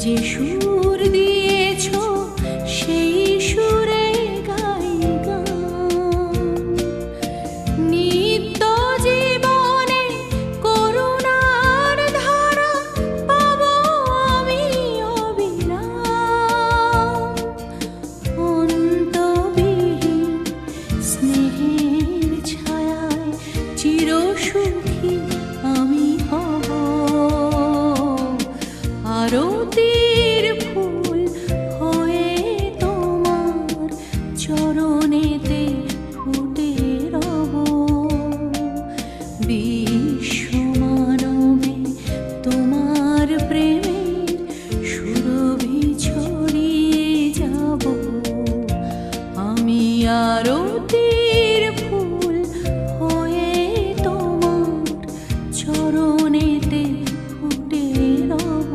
যে সুর দিয়েছ সেই সুরে গাই গান। নিত্য জীবনে করুণার ধারা পাব আমি অবিরাম। অন্তবিহীন স্নেহের ছায়ায় চিরসুখী আমি হব। আরতির ফুল হয়ে তোমার চরণেতে ফুটে রব। বিশ্ব মানবে তোমার প্রেমের সুরভি ছড়িয়ে যাব। আমি আরতির ফুল হয়ে তোমার চরণেতে ফুটে রব।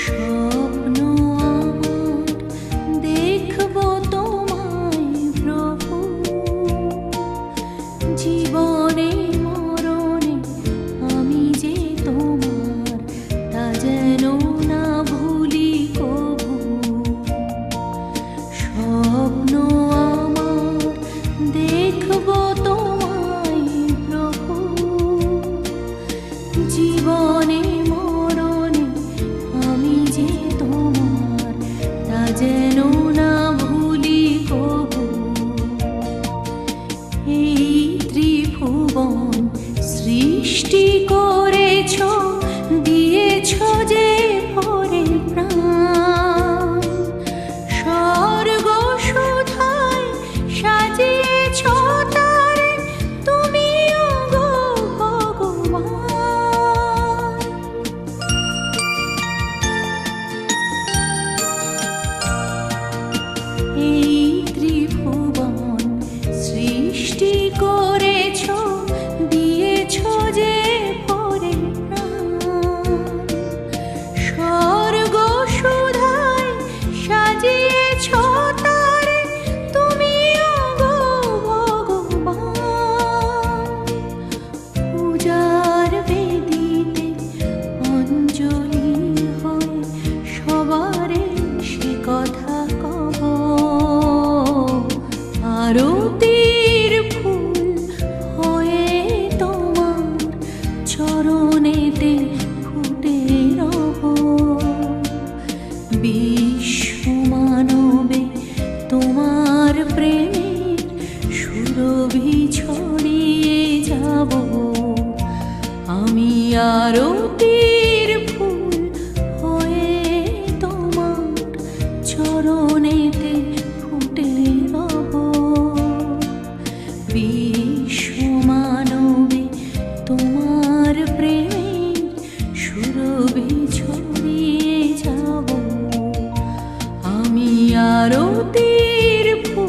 স্বপ্ন আমার দেখব তোমায় প্রভু। জীবনে মরণে আমি যে তোমার তা যেন না ভুলি কভু। স্বপ্ন আমার দেখব তোমায় প্রভু। জীবনে মরণে আমি যে তোমার তা যেন না ভুলি কভু। এই ত্রিভুবন সৃষ্টি করেছ, দিয়েছ যে ভরে প্রাণ। স্বর্গ সুধায় সাজিয়েছ তারে তুমিও গো ভগবান। এই ত্রিভুবন সৃষ্টি করেছ, দিয়েছ যে ভরে প্রাণ। স্বর্গ সুধায় সাজিয়েছ তারে তুমিও গো ভগবান। পূজার বেদিতে অঞ্জলি হয়ে সবারে সে কথা কব। আরতির ফুল হয়ে তোমার চরণেতে ফুটে রব। বিশ্ব মানবে তোমার প্রেমের সুরভি ছড়িয়ে যাব। আমি আরতির ফুল হয়ে তোমার চরণেতে ফুটে রব। বিশ্ব মানবে তোমার প্রেমের সুরভি ছড়িয়ে যাব। আমি আরতির ফুল